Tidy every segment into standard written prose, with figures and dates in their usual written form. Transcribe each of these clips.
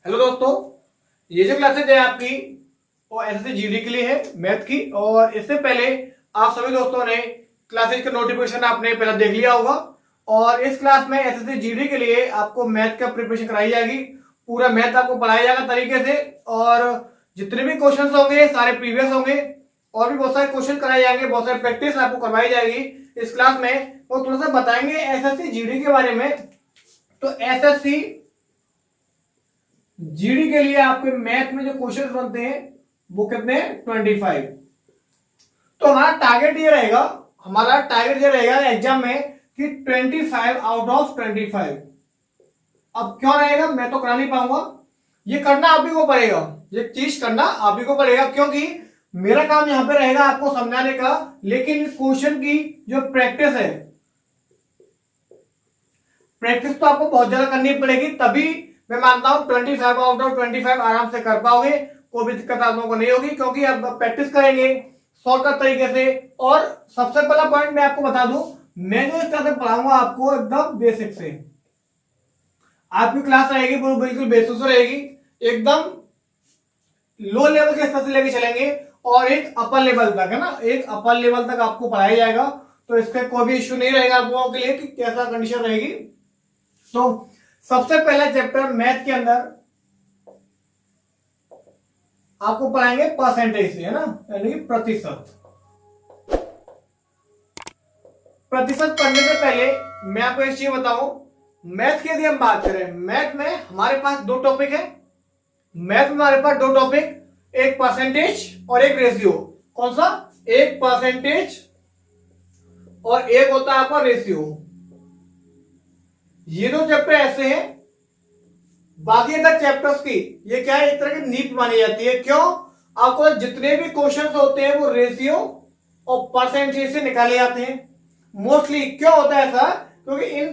Hello दोस्तों, ये जो क्लासेज है आपकी वो एसएससी जीडी के लिए है मैथ की। और इससे पहले आप सभी दोस्तों ने क्लासेज का नोटिफिकेशन आपने पहले देख लिया होगा। और इस क्लास में एसएससी जीडी के लिए आपको मैथ का प्रिपरेशन कराई जाएगी। पूरा मैथ आपको पढ़ाया जाएगा तरीके से, और जितने भी क्वेश्चन होंगे सारे प्रीवियस होंगे, और भी बहुत सारे क्वेश्चन कराए जाएंगे, बहुत सारी प्रैक्टिस आपको करवाई जाएगी इस क्लास में। वो थोड़ा सा बताएंगे एसएससी जीडी के बारे में। तो एसएससी जीडी के लिए आपके मैथ में जो क्वेश्चन बनते हैं वो कितने हैं? 25। तो हमारा टारगेट ये रहेगा एग्जाम में कि 25 आउट ऑफ 25। अब क्यों रहेगा, मैं तो करा नहीं पाऊंगा, ये करना आप ही को पड़ेगा, ये चीज करना आप ही को पड़ेगा, क्योंकि मेरा काम यहां पे रहेगा आपको समझाने का। लेकिन क्वेश्चन की जो प्रैक्टिस है, प्रैक्टिस तो आपको बहुत ज्यादा करनी पड़ेगी, तभी मैं मानता हूं 25 आउट ऑफ 25 आराम से कर पाओगे, कोई भी दिक्कत आप लोगों को नहीं होगी, क्योंकि आप प्रैक्टिस करेंगे शॉर्टकट तरीके से। और सबसे पहला पॉइंट मैं आपको बता दूं, मैं जो इस तरह से पढ़ाऊंगा आपको एकदम बेसिक से। आपकी क्लास रहेगी बिल्कुल बेसिक से रहेगी, एकदम लो लेवल के स्तर से लेके चलेंगे और एक अपर लेवल तक, है ना, एक अपर लेवल तक आपको पढ़ाया जाएगा। तो इसका कोई भी इश्यू नहीं रहेगा आप लोगों के लिए कि कैसा कंडीशन रहेगी। तो सबसे पहला चैप्टर मैथ के अंदर आपको पढ़ाएंगे परसेंटेज से, है ना, यानी कि प्रतिशत। प्रतिशत पढ़ने से पहले मैं आपको एक चीज बताऊं, मैथ की यदि हम बात करें, मैथ में हमारे पास दो टॉपिक है। मैथ में हमारे पास दो टॉपिक, एक परसेंटेज और एक रेशियो। कौन सा? एक परसेंटेज और एक होता है आपका रेशियो। ये दो चैप्टर ऐसे हैं। बाकी अगर चैप्टर्स की ये क्या है, एक तरह की नींव मानी जाती है। क्यों? आपको जितने भी क्वेश्चंस होते हैं वो रेशियो और परसेंटेज से निकाले जाते हैं मोस्टली। क्यों होता है ऐसा? क्योंकि इन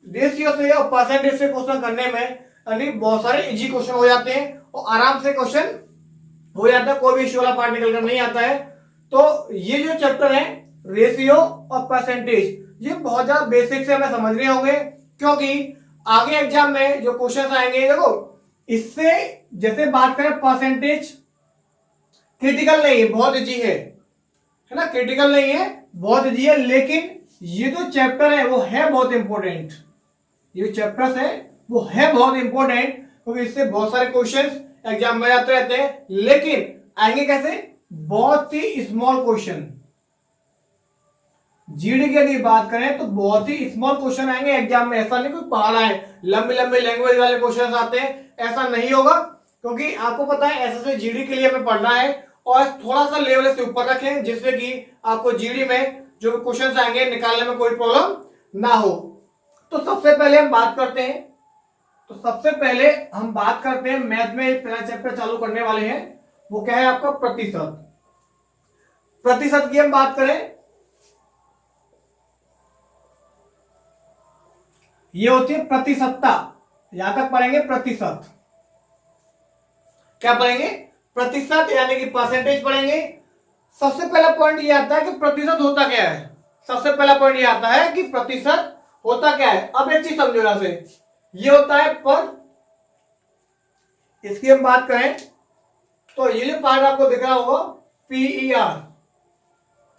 रेशियो से और परसेंटेज से क्वेश्चन करने में यानी बहुत सारे इजी क्वेश्चन हो जाते हैं और आराम से क्वेश्चन हो जाता है, कोई भी इश्यू वाला पार्ट निकल कर नहीं आता है। तो ये जो चैप्टर है रेशियो और परसेंटेज, ये बहुत ज्यादा बेसिक से हमें समझने होंगे, क्योंकि आगे एग्जाम में जो क्वेश्चन आएंगे, देखो इससे जैसे बात करें परसेंटेज क्रिटिकल नहीं है, बहुत इजी है ना, क्रिटिकल नहीं है, बहुत इजी है। लेकिन ये जो चैप्टर है वो है बहुत इंपॉर्टेंट, ये चैप्टर्स है वो है बहुत इंपॉर्टेंट, क्योंकि इससे बहुत सारे क्वेश्चंस एग्जाम में आते रहते हैं। लेकिन आएंगे कैसे? बहुत ही स्मॉल क्वेश्चन। जीडी की यदि बात करें तो बहुत ही स्मॉल क्वेश्चन आएंगे एग्जाम में। ऐसा नहीं कोई पहाड़ा है, लंबे लंबे लैंग्वेज वाले क्वेश्चन आते हैं, ऐसा नहीं होगा। क्योंकि आपको पता है एसएससी जीडी के लिए हमें पढ़ना है, और थोड़ा सा लेवल से ऊपर रखें, जिससे कि आपको जीडी में जो क्वेश्चन आएंगे निकालने में कोई प्रॉब्लम ना हो। तो सबसे पहले हम बात करते हैं मैथ में पहला चैप्टर चालू करने वाले हैं, वो क्या है आपका प्रतिशत। प्रतिशत की हम बात करें, ये होती है प्रतिशतता। यहां तक पढ़ेंगे प्रतिशत। क्या पढ़ेंगे? प्रतिशत, यानी कि परसेंटेज पढ़ेंगे। सबसे पहला पॉइंट ये आता है कि प्रतिशत होता क्या है। सबसे पहला पॉइंट ये आता है कि प्रतिशत होता क्या है। अब एक चीज समझो यहां से, ये होता है पर। इसकी हम बात करें तो ये जो पार्ट आपको दिख रहा होगा PER,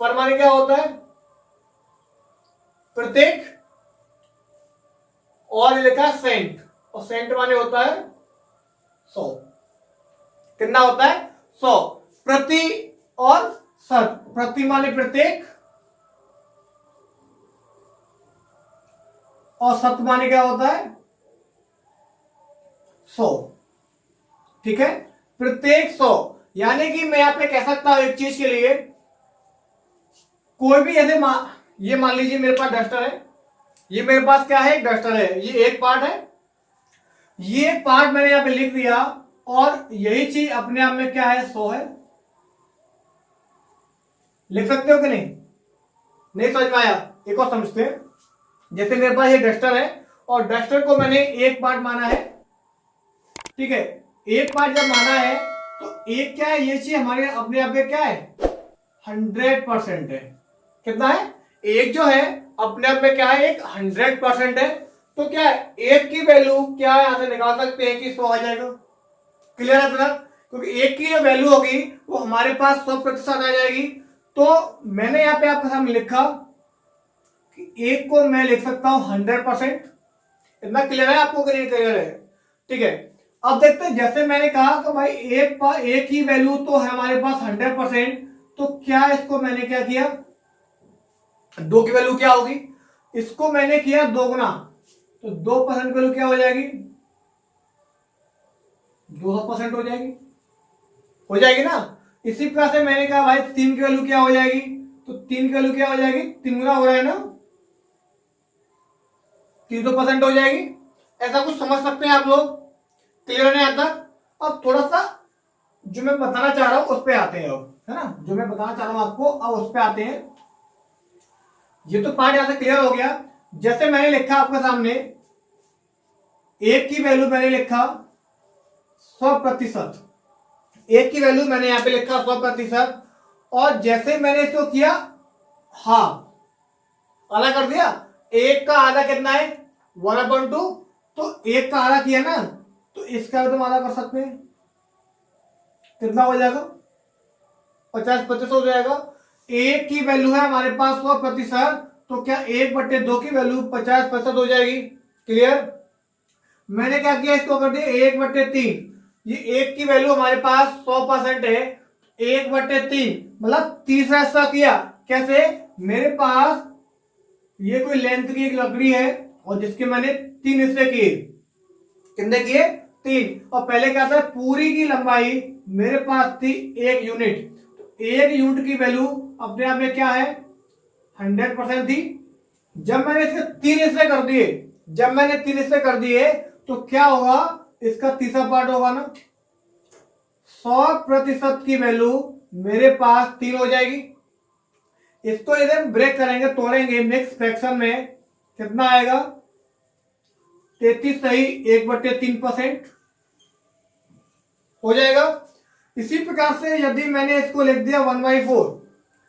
पर माने क्या होता है? प्रत्येक, और ये लिखा है सेंट, और सेंट माने होता है 100। कितना होता है? 100। प्रति और शत, प्रति माने प्रत्येक और शत माने क्या होता है? 100। ठीक है, प्रत्येक 100। यानी कि मैं यहां पे कह सकता हूं एक चीज के लिए, कोई भी ऐसे ये मान लीजिए मेरे पास डस्टर है, ये मेरे पास क्या है? एक डस्टर है, ये एक पार्ट है, ये एक पार्ट मैंने यहां पे लिख दिया, और यही चीज अपने आप में क्या है? 100 है। लिख सकते हो कि नहीं? नहीं समझ में आया? एक और समझते हैं। जैसे मेरे पास ये डस्टर है और डस्टर को मैंने एक पार्ट माना है, ठीक है, एक पार्ट जब माना है तो एक क्या है? ये चीज हमारे अपने आप में क्या है? 100% है। कितना है? एक जो है अपने आप में क्या है? एक 100% है। तो क्या है, एक की वैल्यू क्या यहां से निकाल सकते हैं कि 100 आ जाएगा। क्लियर है सर? क्योंकि एक की जो वैल्यू होगी वो हमारे पास 100% आ जाएगी। तो मैंने यहां पे आपके सामने लिखा कि एक को मैं लिख सकता हूं 100%। इतना क्लियर है आपको कि नहीं क्लियर है? ठीक है, अब देखते हैं, जैसे मैंने कहा कि भाई एक ही वैल्यू तो है हमारे पास 100%, तो क्या इसको मैंने क्या किया, दो की वैल्यू क्या होगी, इसको मैंने किया 2 गुना, तो 2% वैल्यू क्या हो जाएगी, 200% हो जाएगी ना। इसी प्रकार से मैंने कहा भाई 3 की वैल्यू क्या हो जाएगी, तो 3 की वैल्यू क्या हो जाएगी, 3 गुना हो रहा है ना, 300% हो जाएगी। ऐसा कुछ समझ सकते हैं आप लोग? क्लियर है यहाँ तक? अब थोड़ा सा जो मैं बताना चाह रहा हूं उस पे आते हैं, अब है ना, जो मैं बताना चाह रहा हूं आपको अब उस पे आते हैं। ये तो पार्ट यहां से क्लियर हो गया। जैसे मैंने लिखा आपके सामने, एक की वैल्यू मैंने लिखा 100%, एक की वैल्यू मैंने यहां पे लिखा 100%, और जैसे मैंने इसको किया हाफ, आधा कर दिया, एक का आधा कितना है 1/2, तो एक का आधा किया ना, तो इसका भी तुम आधा कर सकते हैं, कितना हो जाएगा 50% हो जाएगा। एक की वैल्यू है हमारे पास 100%, तो क्या 1/2 की वैल्यू 50% हो जाएगी। क्लियर? मैंने क्या किया, इसको कर दिया 1/3। ये एक की वैल्यू हमारे पास 100% है, 1/3 मतलब तीसरा हिस्सा किया। कैसे? मेरे पास ये कोई लेंथ की एक लकड़ी है और जिसके मैंने 3 हिस्से किए, कितने किए, 3, और पहले क्या था, पूरी की लंबाई मेरे पास थी 1 यूनिट, तो 1 यूनिट की वैल्यू अपने आप में क्या है 100% थी। जब मैंने इसके 3 हिस्से कर दिए, जब मैंने 3 हिस्से कर दिए, तो क्या होगा, इसका तीसरा पार्ट होगा ना, 100% की वैल्यू मेरे पास 3 हो जाएगी। इसको यदि हम ब्रेक करेंगे, तोड़ेंगे मिक्स फ्रैक्शन में, कितना आएगा 33 सही 1/3% हो जाएगा। इसी प्रकार से यदि मैंने इसको लिख दिया 1/4,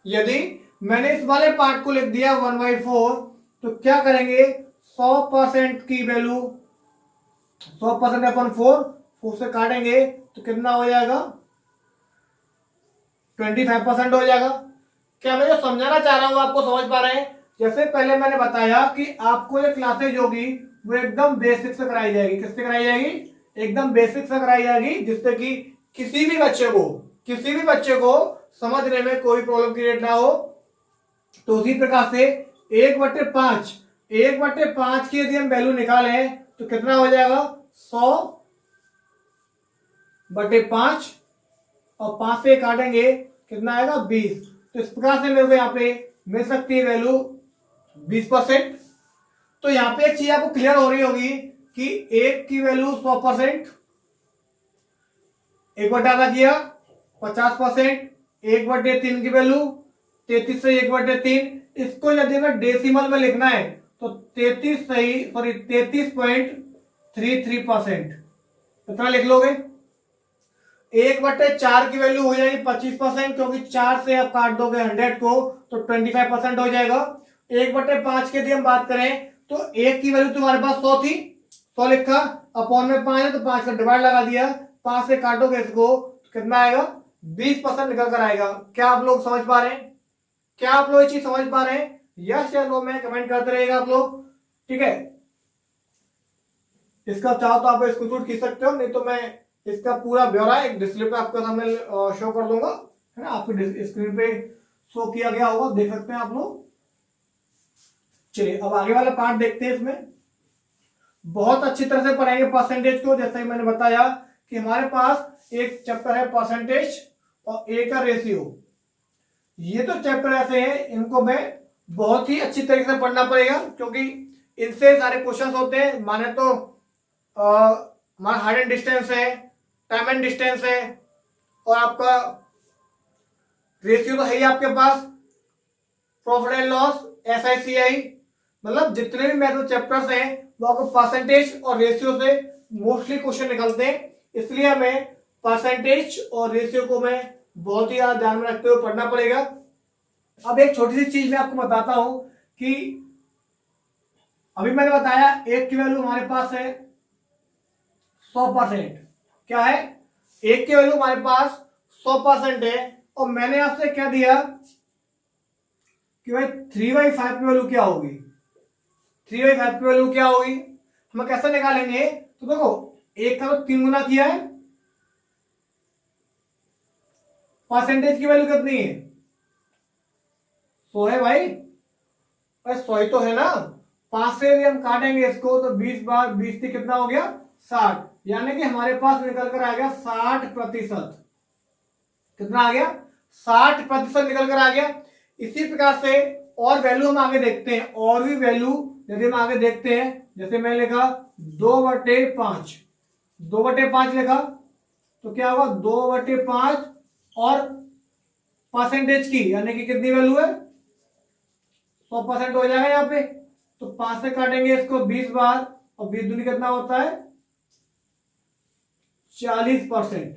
यदि मैंने इस वाले पार्ट को लिख दिया 1/4, तो क्या करेंगे, 100% की वैल्यू 100%/4 से काटेंगे तो कितना हो जाएगा 25% हो जाएगा। क्या मैं जो समझाना चाह रहा हूं आपको समझ पा रहे हैं? जैसे पहले मैंने बताया कि आपको ये क्लासेज होगी वो एकदम बेसिक से कराई जाएगी। किससे कराई जाएगी? एकदम बेसिक से कराई जाएगी, जिससे कि किसी भी बच्चे को समझने में कोई प्रॉब्लम क्रिएट ना हो। तो उसी प्रकार से 1/5 की यदि हम वैल्यू निकालें तो कितना हो जाएगा 100/5, और 5 से काटेंगे कितना आएगा 20। तो इस प्रकार से मेरे को यहाँ पे मिल सकती है वैल्यू 20%। तो यहाँ पे एक चीज आपको क्लियर हो रही होगी कि एक की वैल्यू 100%, 1/8 किया 50%, 1/3 की वैल्यू 33 से 1/3। इसको यदि हमें डेसिमल में लिखना है तो 33.33% कितना लिख लोगे? 1/4 की वैल्यू हो जाएगी 25%, क्योंकि 4 से आप काट दोगे 100 को तो 25% हो जाएगा। 1/5 की यदि हम बात करें तो एक की वैल्यू तुम्हारे पास 100 थी, 100 लिखा, अपॉन में 5 है तो 5 का डिवाइड लगा दिया, 5 से काटोगे इसको तो कितना आएगा 20% निकल कर आएगा। क्या आप लोग समझ पा रहे हैं? क्या आप लोग ये चीज समझ पा रहे हैं? यस या नो में कमेंट करते रहेगा आप लोग, ठीक है। इसका चाहो तो आप स्क्रीनशॉट खींच सकते हो, नहीं तो मैं इसका पूरा ब्यौरा एक डिस्प्ले पे आपके सामने शो कर दूंगा, है ना, आपकी स्क्रीन पे शो किया गया होगा, देख सकते हैं आप लोग। चलिए अब आगे वाला पार्ट देखते हैं। इसमें बहुत अच्छी तरह से पढ़ाएंगे परसेंटेज को। जैसे मैंने बताया कि हमारे पास एक चैप्टर है परसेंटेज और एक का रेशियो। ये तो चैप्टर ऐसे हैं, इनको मैं बहुत ही अच्छी तरीके से पढ़ना पड़ेगा, क्योंकि इनसे सारे क्वेश्चंस होते हैं। माने तो हमारा हाइट एंड डिस्टेंस है, टाइम एंड डिस्टेंस है, और आपका रेशियो तो है ही आपके पास, प्रॉफिट एंड लॉस, SICI, मतलब जितने भी मैथ चैप्टर्स हैं वो आपको परसेंटेज और रेशियो से मोस्टली क्वेश्चन निकलते हैं। इसलिए हमें परसेंटेज और रेशियो को मैं बहुत ही ज्यादा ध्यान में रखते हुए पढ़ना पड़ेगा। अब एक छोटी सी चीज मैं आपको बताता हूं कि अभी मैंने बताया एक की वैल्यू हमारे पास है 100%। क्या है? एक की वैल्यू हमारे पास 100% है, और मैंने आपसे क्या दिया कि भाई 3/5 की वैल्यू क्या होगी। 3/5 की वैल्यू क्या होगी, हम कैसे निकालेंगे? तो देखो, एक का तो 3 गुना किया है, परसेंटेज की वैल्यू कितनी है? 100 है भाई। 100 ही तो है ना। 5 से यदि हम काटेंगे इसको तो 20 बार 20 थी, कितना हो गया? 60। यानी कि हमारे पास निकल कर आ गया 60%। कितना आ गया? 60% निकल कर आ गया। इसी प्रकार से और वैल्यू हम आगे देखते हैं, और भी वैल्यू यदि हम आगे देखते हैं, जैसे मैंने लिखा 2/5, 2/5 लिखा, तो क्या होगा? 2/5 और परसेंटेज की यानी कि कितनी वैल्यू है? 100% हो जाएगा यहाँ पे। तो 5 से काटेंगे इसको 20 बार, और 20 दूनी कितना होता है? 40%।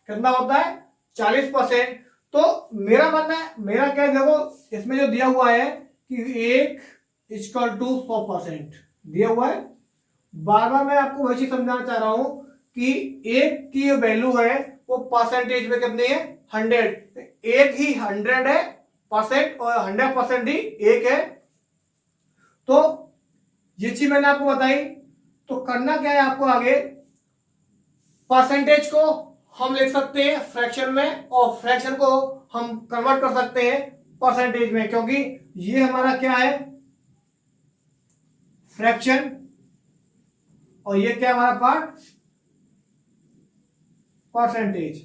कितना होता है? 40%। तो मेरा मानना है, मेरा क्या है, देखो इसमें जो दिया हुआ है कि 1=100% दिया हुआ है। बार बार मैं आपको वही चीज समझाना चाह रहा हूं कि एक की वैल्यू है वो परसेंटेज में कितनी है? 100। एक ही 100 है परसेंट, और 100% ही एक है। तो ये चीज मैंने आपको बताई। तो करना क्या है आपको आगे, परसेंटेज को हम लिख सकते हैं फ्रैक्शन में, और फ्रैक्शन को हम कन्वर्ट कर सकते हैं परसेंटेज में, क्योंकि ये हमारा क्या है? फ्रैक्शन। और ये क्या हमारा पार्ट? परसेंटेज।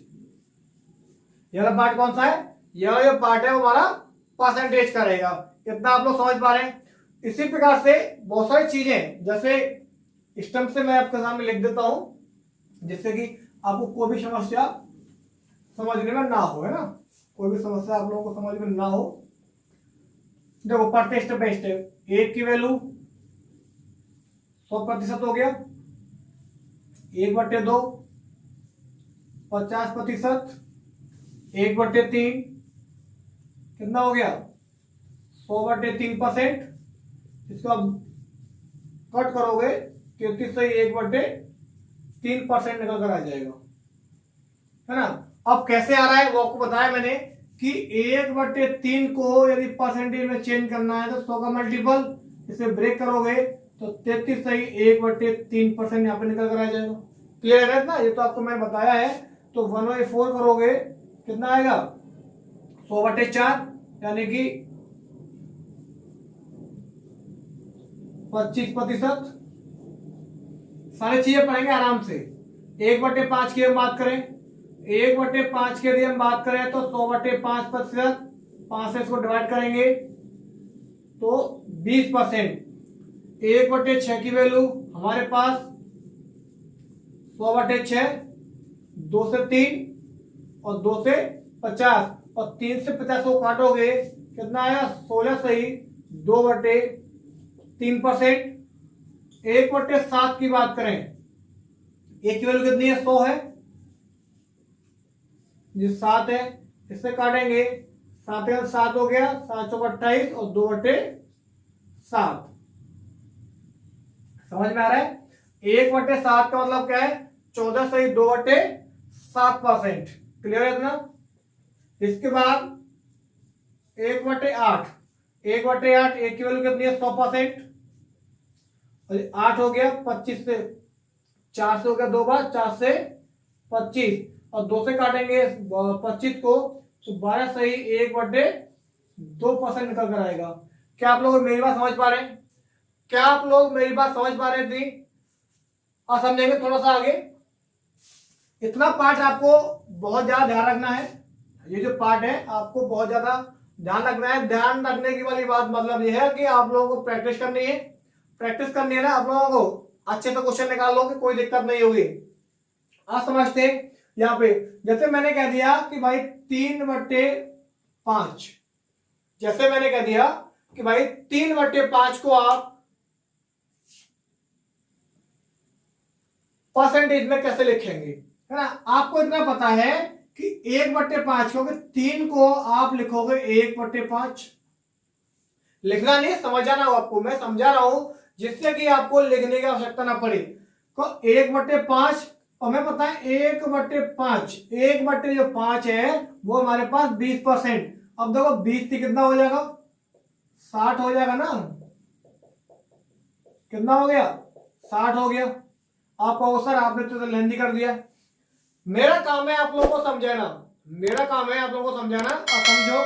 ये वाला पार्ट कौन सा है? यह जो पार्ट है वो हमारा परसेंटेज का रहेगा। इतना आप लोग समझ पा रहे हैं। इसी प्रकार से बहुत सारी चीजें, जैसे स्टम्प से मैं आपके सामने लिख देता हूं, जिससे कि आपको कोई भी समस्या समझने में ना हो, है ना। कोई भी समस्या आप लोगों को समझ में ना हो। देखो पढ़ते स्टेप बाय स्टेप। एक की वैल्यू 100% हो गया, 1/2 50%, 1/3 कितना हो गया? 100/3%। इसको आप कट करोगे 33 से 1/3% निकल कर आ जाएगा, है ना। अब कैसे आ रहा है वो आपको बताया मैंने कि 1/3 को यदि परसेंटेज में चेंज करना है तो 100 का मल्टीपल, इसे ब्रेक करोगे तो 33 से 1/3% यहाँ पे निकल कर आ जाएगा। क्लियर है ना? ये तो आपको मैंने बताया है। तो 1/4 करोगे कितना आएगा? 100/4 यानी कि 25%। सारी चीजें पढ़ेंगे आराम से। 1/5 की हम बात करें, 1/5 की यदि हम बात करें तो 100/5%, 5 से इसको डिवाइड करेंगे तो 20%। 1/6 की वैल्यू हमारे पास 100/6, 2 से 3 और 2 से 50, और 3 से 50 को काटोगे कितना आया? 16 से ही 2/3%। 1/7 की बात करें, एक की वैल्यू कितनी है? 100 है, जो 7 है, इससे काटेंगे 7 का 7 हो गया, 7 चौक 28 और 2/7। समझ में आ रहा है? 1/7 का मतलब क्या है? 14 से 2/7%। क्लियर है इतना? इसके बाद 1/8, 1/8 एक की वैल्यू कितनी है? 100%। 8 हो गया, 25 से 4 से हो गया 2 बार, 4 से 25, और 2 से काटेंगे 25 को तो 12 से ही 1/2% निकल कर आएगा। क्या आप लोग मेरी बात समझ पा रहे हैं? क्या आप लोग मेरी बात समझ पा रहे थे? और समझेंगे थोड़ा सा आगे। इतना पार्ट आपको बहुत ज्यादा ध्यान रखना है। ये जो पार्ट है आपको बहुत ज्यादा ध्यान रखना है। ध्यान रखने की वाली बात मतलब ये है कि आप लोगों को प्रैक्टिस करनी है। प्रैक्टिस करनी है ना, आप लोगों को अच्छे से क्वेश्चन निकाल लोगे, कोई दिक्कत नहीं होगी। आप समझते हैं? यहाँ पे जैसे मैंने कह दिया कि भाई 3/5, जैसे मैंने कह दिया कि भाई 3/5 को आप परसेंटेज में कैसे लिखेंगे, है ना। आपको इतना पता है कि 1/5 क्योंकि 3 को आप लिखोगे 1/5। लिखना नहीं, समझ आना हो आपको। मैं समझा रहा हूं जिससे कि आपको लिखने की आवश्यकता ना पड़े। तो 1/5 और हमें पता है 1/5, 1/5 है वो हमारे पास 20%। अब देखो 20 से कितना हो जाएगा, 60 हो जाएगा ना, कितना हो गया, 60 हो गया। आप कहो सर आपने तो लेंदी कर दिया। मेरा काम है आप लोगों को समझाना, मेरा काम है आप लोगों को समझाना। अब समझो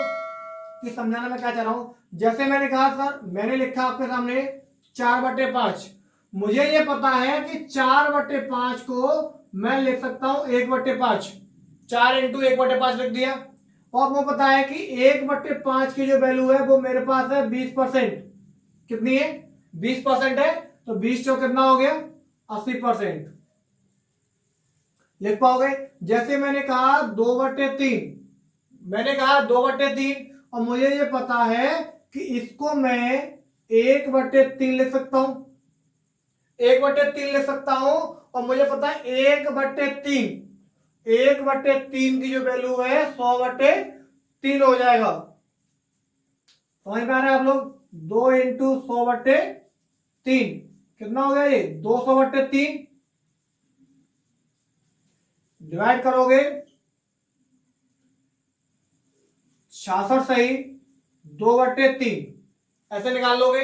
कि समझाना मैं क्या चाह रहा हूं। जैसे मैंने कहा सर, मैंने लिखा आपके सामने 4/5। मुझे ये पता है कि 4/5 को मैं लिख सकता हूं 1/5, 4 इंटू 1/5 लिख दिया। और आपको पता है कि 1/5 की जो वैल्यू है वो मेरे पास है 20%। कितनी है, 20% है। तो 20 चौक कितना हो गया, 80%। लिख पाओगे। जैसे मैंने कहा 2/3, मैंने कहा 2/3 और मुझे ये पता है कि इसको मैं 1/3 लिख सकता हूं, 1/3 लिख सकता हूं। और मुझे पता है 1/3, 1/3 की जो वैल्यू है 100/3 हो जाएगा। समझ में आ रहा है आप लोग, 2 इंटू 100/3 कितना हो गया, ये 200/3। डिवाइड करोगे 66 सही 2/3 ऐसे निकाल लोगे।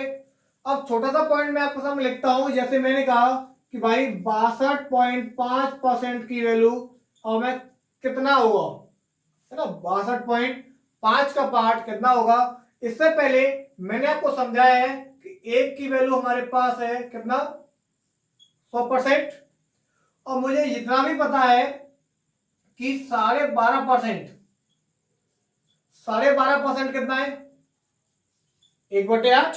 अब छोटा सा पॉइंट मैं आपके सामने लिखता हूं। जैसे मैंने कहा कि भाई 62.5% की वैल्यू और मैं कितना होगा, है ना, 62.5 का पार्ट कितना होगा। इससे पहले मैंने आपको समझाया है कि एक की वैल्यू हमारे पास है कितना, 100%। और मुझे इतना भी पता है कि 12.5%, 12.5% कितना है, 1/8।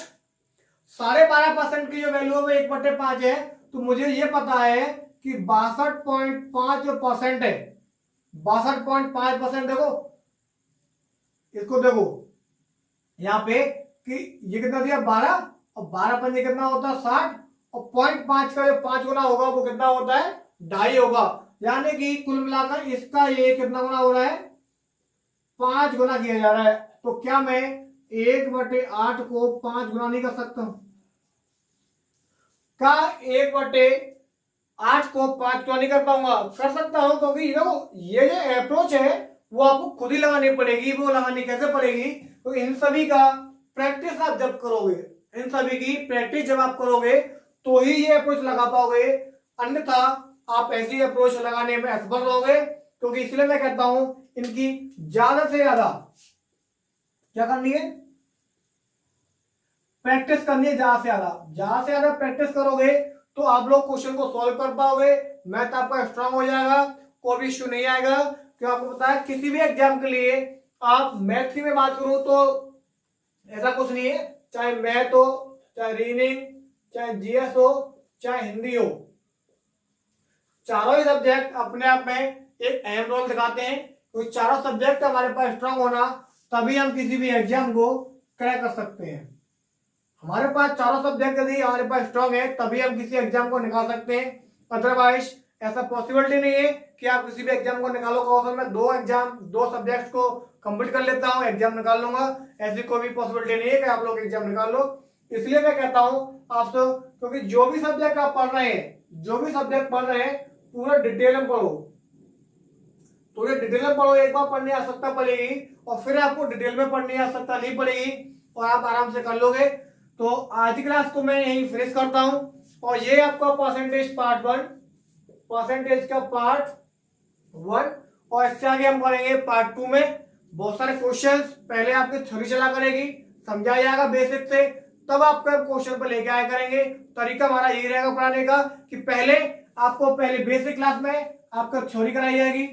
12.5% की जो वैल्यू है वो 1/5 है। तो मुझे ये पता है कि 62.5% है, 62.5%। देखो इसको देखो यहां पे कि ये कितना दिया 12 और 12 कितना होता है 60 और 0.5 का जो 5 गुना होगा वो कितना होता है 2.5 होगा। यानी कि कुल मिलाकर इसका ये कितना गुना हो रहा है, 5 गुना किया जा रहा है। तो क्या मैं 1/8 को 5 गुना नहीं कर सकता हूं, क्या 1/8 को 5 क्यों नहीं कर पाऊंगा, कर सकता हूं। क्योंकि देखो ये जो अप्रोच है वो आपको खुद ही लगानी पड़ेगी। वो लगानी कैसे पड़ेगी, तो इन सभी का प्रैक्टिस आप जब करोगे, इन सभी की प्रैक्टिस जब आप करोगे तो ही ये अप्रोच लगा पाओगे, अन्यथा आप ऐसी अप्रोच लगाने में असफल रहोगे। क्योंकि इसलिए मैं कहता हूं इनकी ज्यादा से ज्यादा क्या करनी है, प्रैक्टिस करनी है। ज्यादा से ज्यादा प्रैक्टिस करोगे तो आप लोग क्वेश्चन को सॉल्व कर पाओगे, मैथ आपका स्ट्रांग हो जाएगा, कोई भी इश्यू नहीं आएगा। क्यों आपको पता है किसी भी एग्जाम के लिए आप मैथ की में बात करूं तो ऐसा कुछ नहीं है, चाहे मैथ हो, चाहे रीजनिंग, चाहे जीएस हो, चाहे हिंदी हो, चारों ही सब्जेक्ट अपने आप में एक अहम रोल दिखाते हैं। तो चारों सब्जेक्ट हमारे पास स्ट्रांग होना तभी हम किसी भी एग्जाम को क्रैक कर सकते हैं। हमारे पास चारों सब्जेक्ट यदि हमारे पास स्ट्रांग है तभी हम किसी एग्जाम को निकाल सकते हैं। अदरवाइज ऐसा पॉसिबिलिटी नहीं है कि आप किसी भी एग्जाम को निकालो कहो मैं 2 सब्जेक्ट को कंप्लीट कर लेता हूं एग्जाम निकाल लूंगा। ऐसी कोई भी पॉसिबिलिटी नहीं है कि आप लोग एग्जाम निकाल लो। इसलिए मैं कहता हूं आपसे, क्योंकि जो भी सब्जेक्ट आप पढ़ रहे हैं, जो भी सब्जेक्ट पढ़ रहे हैं पूरा डिटेल में पढ़ो। तो ये डिटेल में पढ़ो, एक बार पढ़ने की आवश्यकता पड़ेगी और फिर आपको डिटेल में पढ़ने की आवश्यकता नहीं पड़ेगी और आप आराम से कर लोगे। तो आज की क्लास को मैं यही फिनिश करता हूं और ये आपका परसेंटेज पार्ट 1, परसेंटेज का पार्ट 1। और इससे आगे हम करेंगे पार्ट 2 में बहुत सारे क्वेश्चंस। पहले आपकी थ्योरी चला करेगी, समझाया जाएगा बेसिक से, तब आपको क्वेश्चन पर लेके आया करेंगे। तरीका हमारा यही रहेगा पढ़ाने का कि पहले आपको बेसिक क्लास में आपका थ्योरी कराई जाएगी,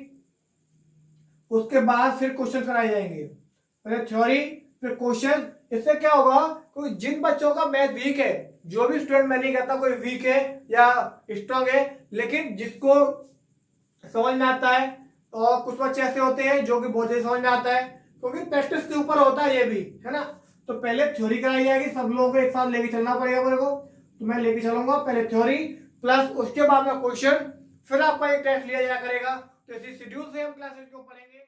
उसके बाद फिर क्वेश्चन कराए जाएंगे। पहले थ्योरी फिर क्वेश्चन। इससे क्या होगा, कोई जिन बच्चों का मैथ वीक है, जो भी स्टूडेंट, मैं नहीं कहता कोई वीक है या स्ट्रांग है, लेकिन जिसको समझ में आता है, और कुछ बच्चे ऐसे होते हैं जो कि बहुत समझ में आता है, क्योंकि प्रैक्टिस के ऊपर होता है ये भी, है ना। तो पहले थ्योरी कराई जाएगी, सब लोगों को एक साथ लेके चलना पड़ेगा मेरे को, तो मैं लेके चलूंगा पहले थ्योरी प्लस उसके बाद में क्वेश्चन, फिर आपका एक टेस्ट लिया जाया करेगा। तो इसी शेड्यूल से हम क्लासेस को पढ़ेंगे।